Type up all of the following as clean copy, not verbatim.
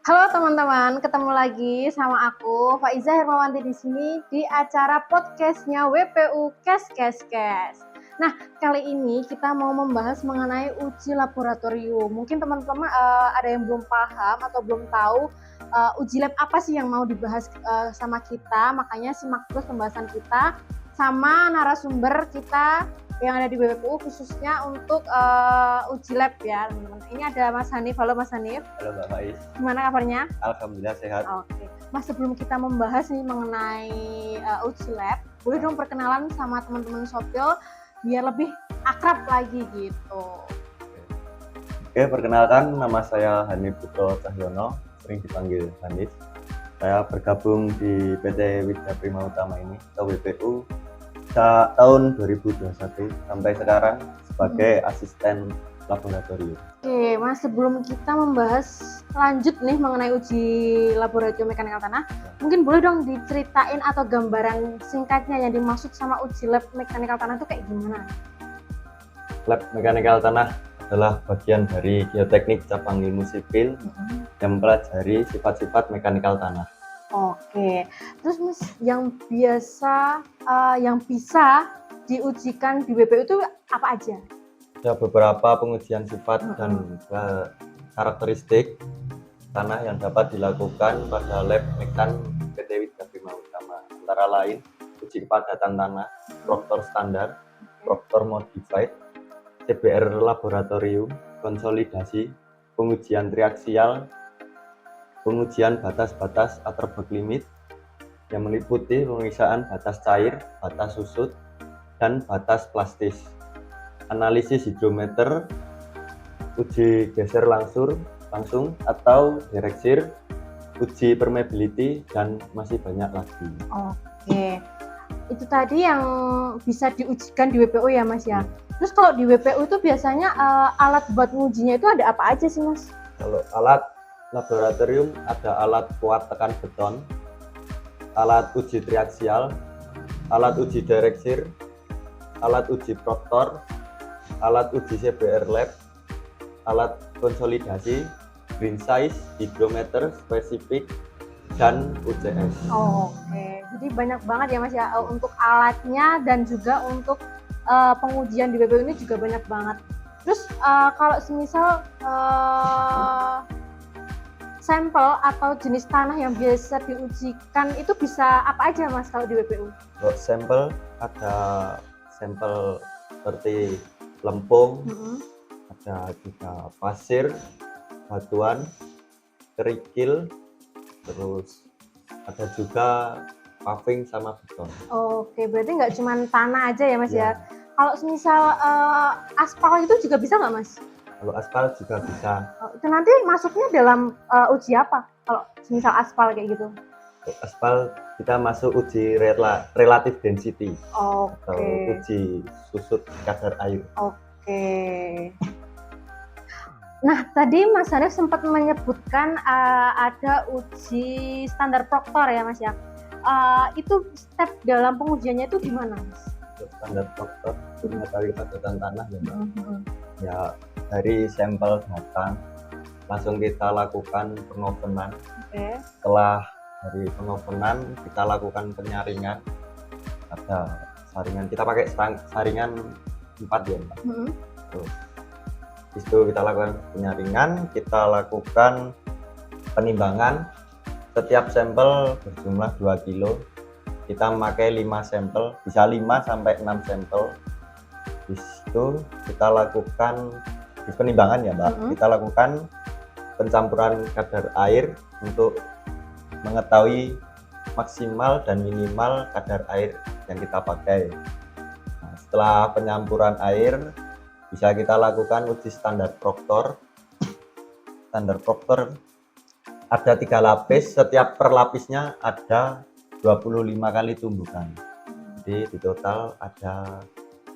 Halo teman-teman, ketemu lagi sama aku Faiza Hermawanti di sini di acara podcastnya WPU Kes. Nah, kali ini kita mau membahas mengenai uji laboratorium. Mungkin teman-teman ada yang belum paham atau belum tahu uji lab apa sih yang mau dibahas sama kita. Makanya simak terus pembahasan kita sama narasumber kita yang ada di WPU khususnya untuk uji lab ya teman-teman. Ini ada Mas Hanif. Halo Mas Hanif. Halo Mbak Faiz. Gimana kabarnya? Alhamdulillah sehat. Oke. Mas, sebelum kita membahas nih mengenai uji lab, boleh dong perkenalan sama teman-teman Sopil biar lebih akrab lagi gitu. Oke, perkenalkan nama saya Hanif Putro Cahyono, sering dipanggil Hanif. Saya bergabung di PT Widya Prima Utama ini atau WPU tahun 2021 sampai sekarang sebagai asisten laboratorium. Oke, Mas, sebelum kita membahas lanjut nih mengenai uji laboratorium mekanikal tanah, mungkin boleh dong diceritain atau gambaran singkatnya yang dimaksud sama uji lab mekanikal tanah itu kayak gimana? Lab mekanikal tanah adalah bagian dari geoteknik cabang ilmu sipil yang mempelajari sifat-sifat mekanikal tanah. Oke, terus Mas, yang biasa yang bisa diujikan di WPU itu apa aja? Ada beberapa pengujian sifat dan karakteristik tanah yang dapat dilakukan pada lab mekan PT Widya Prima Utama, antara lain uji kepadatan tanah, Proctor standar, Proctor modified, CBR laboratorium, konsolidasi, pengujian triaksial, pengujian batas-batas attribut limit yang meliputi pemeriksaan batas cair, batas susut, dan batas plastis, analisis hidrometer, uji geser langsung atau direksir, uji permeability, dan masih banyak lagi. Oke, itu tadi yang bisa diujikan di WPU ya Mas ya. Terus kalau di WPU itu biasanya alat buat ngujinya itu ada apa aja sih Mas? Kalau alat laboratorium ada alat kuat tekan beton, alat uji triaksial, alat uji direksir, alat uji proctor, alat uji CBR lab, alat konsolidasi, green size, hidrometer spesifik, dan UCS. Oke, jadi banyak banget ya Mas ya untuk alatnya dan juga untuk pengujian di WPU ini juga banyak banget. Terus kalau semisal sampel atau jenis tanah yang biasa diujikan itu bisa apa aja Mas kalau di WPU? Kalau sampel ada sampel seperti lempung, ada juga pasir, batuan, kerikil, terus ada juga paving sama beton. Oke, berarti nggak cuma tanah aja ya Mas ya? Kalau misal aspal itu juga bisa nggak Mas? Kalau aspal juga bisa. Itu nanti masuknya dalam uji apa? Kalau misal aspal kayak gitu? Untuk aspal kita masuk uji relative density atau uji susut kadar air. Oke. Nah, tadi Mas Hanif sempat menyebutkan ada uji standar Proctor ya Mas ya. Itu step dalam pengujiannya itu gimana Mas? Standar Proctor itu mengetahui kepadatan tanah ya Mbak. Ya, dari sampel datang langsung kita lakukan pengopenan. Setelah dari pengopenan kita lakukan penyaringan. Ada saringan, kita pakai saringan 4 ya Mbak. Terus itu kita lakukan penyaringan, kita lakukan penimbangan. Setiap sampel berjumlah 2 kilo. Kita memakai 5 sampel, bisa 5 sampai 6 sampel. Di situ kita lakukan di penimbangan ya Mbak. Kita lakukan pencampuran kadar air untuk mengetahui maksimal dan minimal kadar air yang kita pakai. Nah, setelah penyampuran air bisa kita lakukan uji standar Proctor. Standar Proctor ada 3 lapis, setiap per lapisnya ada 25 kali tumbukan. Jadi di total ada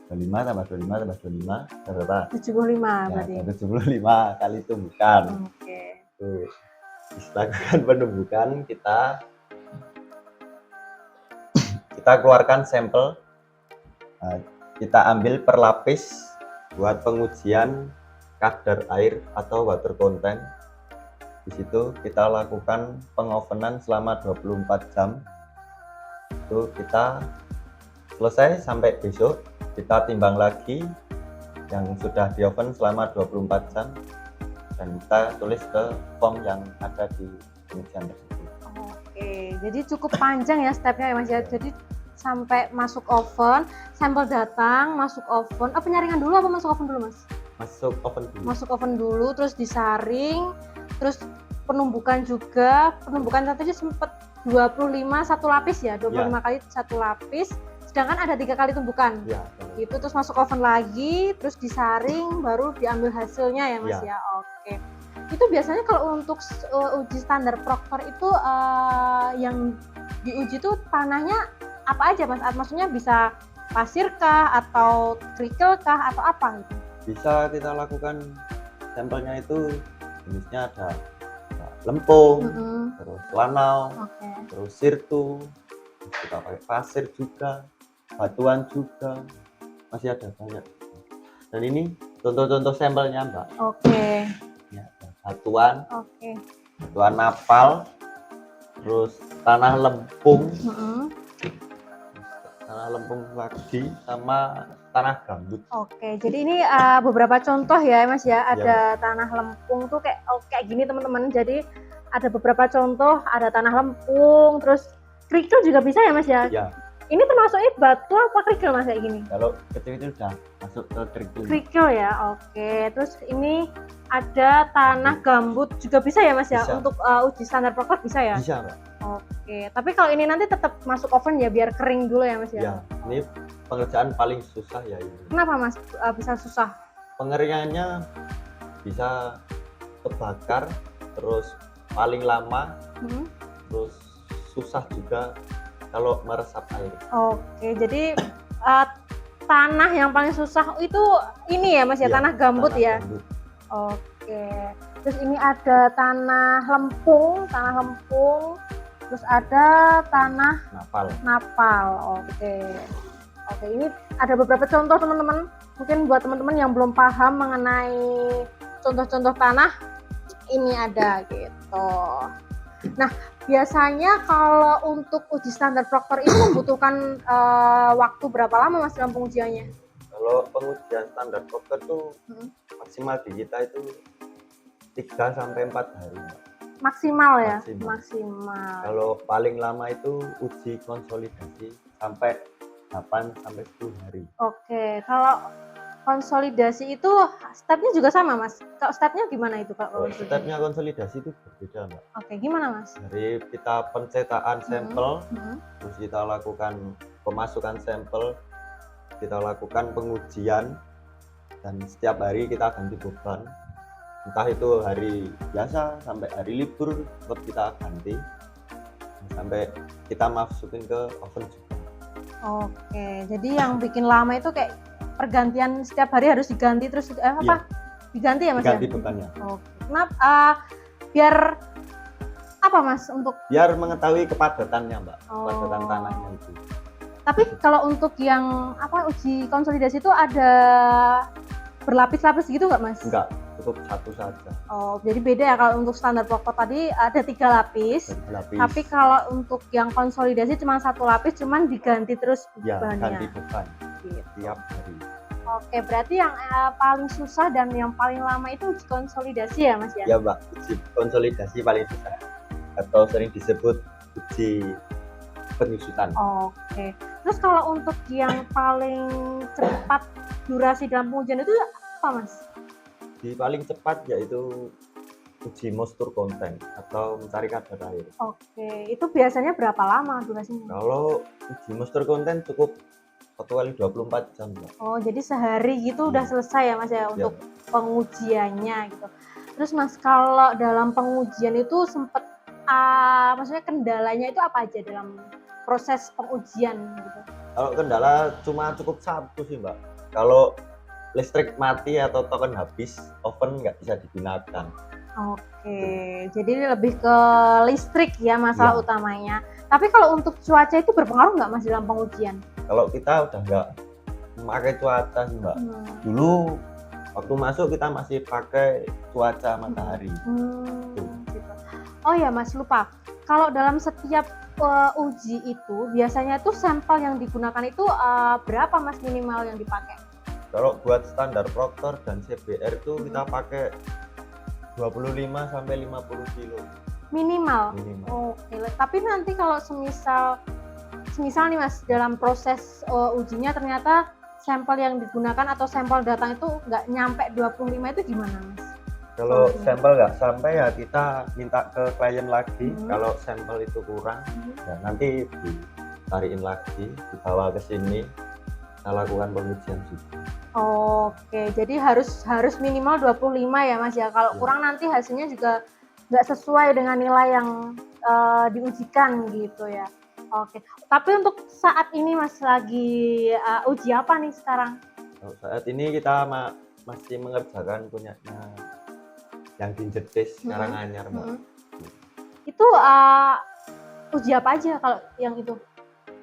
25 tambah 25 tambah 25 berapa? 75 berarti. Ya, 75 kali tumbukan. Oke. Tuh. Lakukan penumbukan, kita keluarkan sampel. Nah, kita ambil per lapis buat pengujian kadar air atau water content. Di situ kita lakukan pengovenan selama 24 jam. Itu kita selesai sampai besok, kita timbang lagi yang sudah di oven selama 24 jam dan kita tulis ke form yang ada di pengujian tersebut. Oke, jadi cukup panjang ya stepnya ya Mas ya. Jadi sampai masuk oven, sampel datang, masuk oven. Penyaringan dulu apa masuk oven dulu Mas? Masuk oven dulu. Masuk oven dulu, terus disaring, terus penumbukan juga. Penumbukan satunya sempat 25 satu lapis ya, 25 kali satu lapis. Sedangkan ada 3 kali tumbukan. Ya, itu terus masuk oven lagi, terus disaring, baru diambil hasilnya ya Mas ya. Oke. Itu biasanya kalau untuk uji standar Proctor itu yang diuji itu tanahnya apa aja Mas? Maksudnya bisa pasir kah atau kerikil kah atau apa gitu? Bisa kita lakukan sampelnya itu jenisnya ada lempung, terus lanau, terus sirtu, terus kita pakai pasir juga, batuan juga, masih ada banyak. Dan ini contoh-contoh sampelnya Mbak. Oke. Ya, batuan, oke. Batuan napal, terus tanah lempung, tanah lempung lagi sama tanah gambut. Oke, jadi ini beberapa contoh ya Mas ya. Ada tanah lempung tuh kayak gini teman-teman. Jadi ada beberapa contoh, ada tanah lempung, terus kerikil juga bisa ya Mas ya? Ya. Ini termasuknya batu apa kerikil Mas kayak gini? Kalau kecil itu udah masuk ke kerikil. Kerikil ya, oke. Terus ini ada tanah gambut juga bisa ya Mas ya? Bisa. Untuk uji standar Proctor bisa ya? Bisa Mbak. Oke, tapi kalau ini nanti tetap masuk oven ya biar kering dulu ya Mas ya? Ya, ini pengerjaan paling susah ya ini. Kenapa Mas bisa susah? Pengeringannya bisa kebakar, terus paling lama, terus susah juga kalau meresap air. Oke, jadi tanah yang paling susah itu ini ya Mas ya, tanah gambut ya? Gambut. Oke, terus ini ada tanah lempung, terus ada tanah napal. Oke, ini ada beberapa contoh teman-teman. Mungkin buat teman-teman yang belum paham mengenai contoh-contoh tanah, ini ada gitu. Nah, biasanya kalau untuk uji standar Proctor itu membutuhkan waktu berapa lama Mas dalam pengujiannya? Kalau pengujian standar Proctor itu maksimal di kita itu 3 sampai 4 hari. Maksimal ya? Maksimal. Kalau paling lama itu uji konsolidasi sampai 8 sampai 10 hari. Oke, kalau konsolidasi itu stepnya juga sama Mas? Kalau stepnya gimana itu Pak? Stepnya konsolidasi itu berbeda Mbak. Oke, gimana Mas? Dari kita pencetakan sampel, terus kita lakukan pemasukan sampel, kita lakukan pengujian, dan setiap hari kita ganti beban. Entah itu hari biasa sampai hari libur tetap kita ganti sampai kita masukin ke oven juga. Oke, jadi yang bikin lama itu kayak pergantian setiap hari harus diganti terus diganti ya Mas? Diganti bebannya. Oke. Kenapa? Biar apa Mas untuk? Biar mengetahui kepadatannya Mbak, kepadatan tanahnya itu. Tapi kalau untuk yang uji konsolidasi itu ada berlapis-lapis gitu nggak Mas? Enggak, cukup satu saja. Jadi beda ya kalau untuk standar Proctor tadi ada 3 lapis. Tapi kalau untuk yang konsolidasi cuma 1 lapis, cuman diganti terus bebannya. Ganti beban tiap hari. Oke, berarti yang paling susah dan yang paling lama itu uji konsolidasi ya Mas ya? Ya Mbak, uji konsolidasi paling susah atau sering disebut uji penyusutan. Oke. Terus kalau untuk yang paling cepat durasi dalam pengujian itu apa Mas? Di paling cepat yaitu uji moisture content atau mencari kadar air. Oke, itu biasanya berapa lama durasinya? Kalau uji moisture content cukup 1 kali 24 jam Mbak. Jadi sehari gitu udah selesai ya Mas ya untuk pengujiannya gitu. Terus Mas, kalau dalam pengujian itu sempat maksudnya kendalanya itu apa aja dalam proses pengujian gitu? Kalau kendala cuma cukup satu sih Mbak. Kalau listrik mati atau token habis, oven nggak bisa digunakan. Oke, jadi lebih ke listrik ya masalah utamanya. Tapi kalau untuk cuaca itu berpengaruh nggak Mas dalam pengujian? Kalau kita udah nggak memakai cuaca sih Mbak. Dulu waktu masuk kita masih pakai cuaca matahari. Gitu Oh ya Mas, lupa. Kalau dalam setiap uji itu biasanya tuh sampel yang digunakan itu berapa Mas minimal yang dipakai? Kalau buat standar Proctor dan CBR itu kita pakai 25 sampai 50 kilo Minimal. minimal. Oke, tapi nanti kalau semisal nih Mas, dalam proses ujinya ternyata sampel yang digunakan atau sampel datang itu nggak nyampe 25 itu gimana Mas? Kalau sampel nggak sampai ya kita minta ke klien lagi. Kalau sampel itu kurang, ya nanti ditariin lagi, dibawa ke sini, kita lakukan pengujian juga. Oke, jadi harus minimal 25 ya Mas ya. Kalau kurang nanti hasilnya juga nggak sesuai dengan nilai yang diujikan gitu ya. Oke, tapi untuk saat ini Mas lagi uji apa nih sekarang? Saat ini kita masih mengerjakan punyanya yang di Jetis Karanganyar, Mbak. Itu uji apa aja kalau yang itu?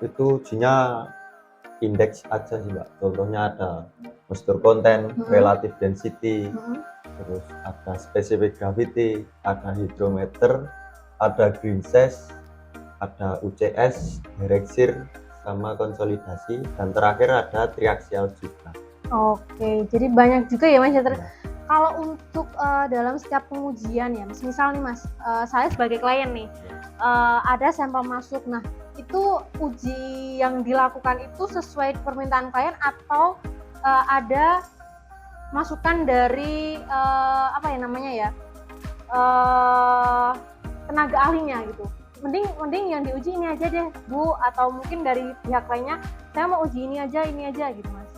Itu ujinya indeks aja sih, Mbak. Contohnya ada postur konten, relative density, terus ada specific gravity, ada hydrometer, ada green size, ada UCS, direksir, sama konsolidasi, dan terakhir ada triaxial juga. Oke, jadi banyak juga ya Mas ya. Kalau untuk dalam setiap pengujian ya, misal nih Mas, saya sebagai klien nih, ada sampel masuk. Nah, itu uji yang dilakukan itu sesuai permintaan klien atau ada masukan dari tenaga ahlinya gitu. Mending yang diuji ini aja deh Bu, atau mungkin dari pihak lainnya saya mau uji ini aja gitu Mas.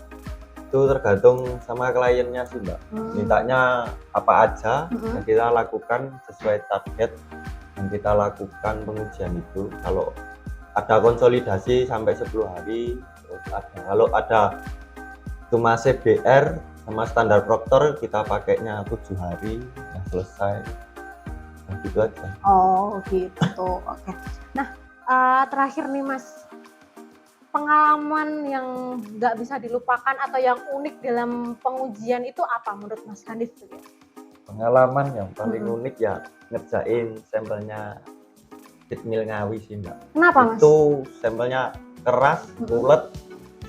Itu tergantung sama kliennya sih Mbak. Mintanya apa aja yang kita lakukan sesuai target yang kita lakukan pengujian itu. Kalau ada konsolidasi sampai 10 hari, terus kalau ada cuma CBR sama standar Proctor kita pakainya 7 hari, ya selesai. Nah, gitu aja. Oh gitu, oke. Nah terakhir nih Mas, pengalaman yang nggak bisa dilupakan atau yang unik dalam pengujian itu apa menurut Mas Hanif? Pengalaman yang paling unik ya ngerjain sampelnya Pitmil Ngawi sih Mbak. Kenapa Mas? Itu sampelnya keras, bulat,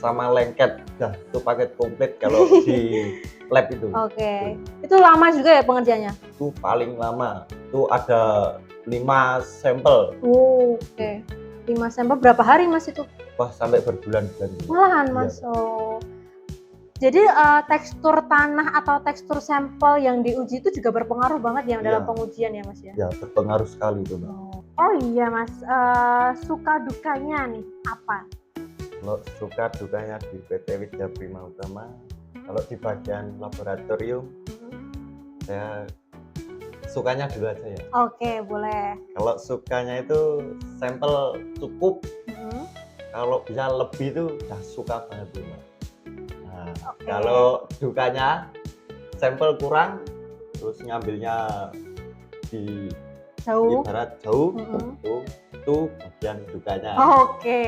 sama lengket. Dah, itu paket komplit kalau di lab itu. Oke. Itu lama juga ya pengerjaannya? Itu paling lama. Itu ada 5 sampel. Oke. 5 sampel berapa hari Mas itu? Wah, sampai berbulan-bulan. Malahan Mas. Ya. Oh. Jadi tekstur tanah atau tekstur sampel yang diuji itu juga berpengaruh banget ya dalam pengujian ya Mas ya? Ya, berpengaruh sekali itu Mbak. Oh iya Mas, suka dukanya nih apa? Kalau suka dukanya di PT Widya Prima Utama, kalau di bagian laboratorium, saya sukanya dulu aja ya. Oke, boleh. Kalau sukanya itu sampel cukup, kalau bisa lebih itu udah suka banget tuh. Nah, kalau dukanya sampel kurang, terus ngambilnya di ibarat jauh, itu bagian dukanya. Oke.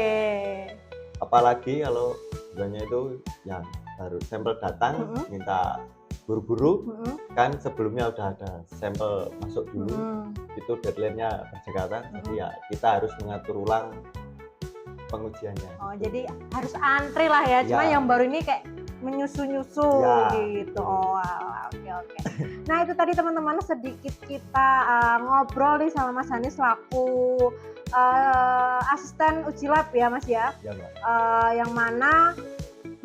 Apalagi kalau dukanya itu yang baru sampel datang, minta buru-buru, kan sebelumnya udah ada sampel masuk dulu, itu deadline-nya berdekatan, jadi ya kita harus mengatur ulang pengujiannya. Oh, jadi harus antri lah ya, cuma yang baru ini kayak menyusu-nyusu gitu. Oh, oke. Nah itu tadi teman-teman sedikit kita ngobrol nih sama Mas Hani selaku asisten uji lab ya Mas ya. Ya Mbak. Yang mana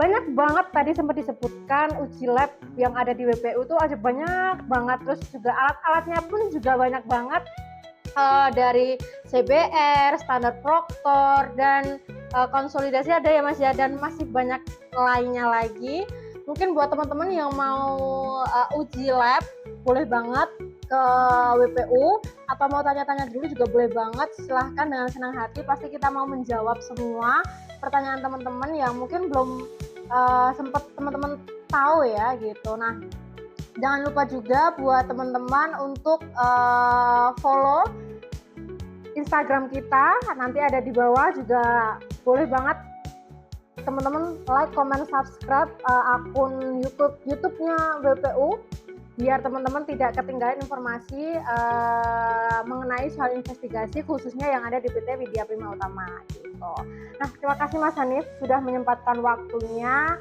banyak banget tadi sempat disebutkan uji lab yang ada di WPU itu ada banyak banget, terus juga alat-alatnya pun juga banyak banget. Dari CBR, standar Proctor, dan konsolidasi ada ya Mas ya, dan masih banyak lainnya lagi. Mungkin buat teman-teman yang mau uji lab boleh banget ke WPU atau mau tanya-tanya dulu juga boleh banget, silahkan dengan senang hati, pasti kita mau menjawab semua pertanyaan teman-teman yang mungkin belum sempat teman-teman tahu ya gitu. Nah jangan lupa juga buat teman-teman untuk follow Instagram kita, nanti ada di bawah juga boleh banget teman-teman like, comment, subscribe akun YouTube-nya WPU biar teman-teman tidak ketinggalan informasi mengenai soal investigasi khususnya yang ada di PT Widya Prima Utama gitu. Nah, terima kasih Mas Hanif sudah menyempatkan waktunya.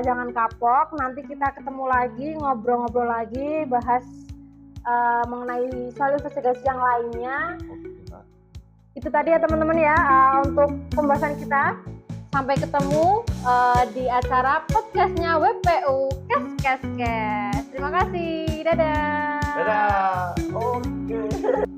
Jangan kapok, nanti kita ketemu lagi, ngobrol-ngobrol lagi, bahas mengenai soal investigasi yang lainnya. Itu tadi ya teman-teman ya untuk pembahasan kita. Sampai ketemu di acara podcastnya WPU Kes. Terima kasih, dadah. Dadah. Oke.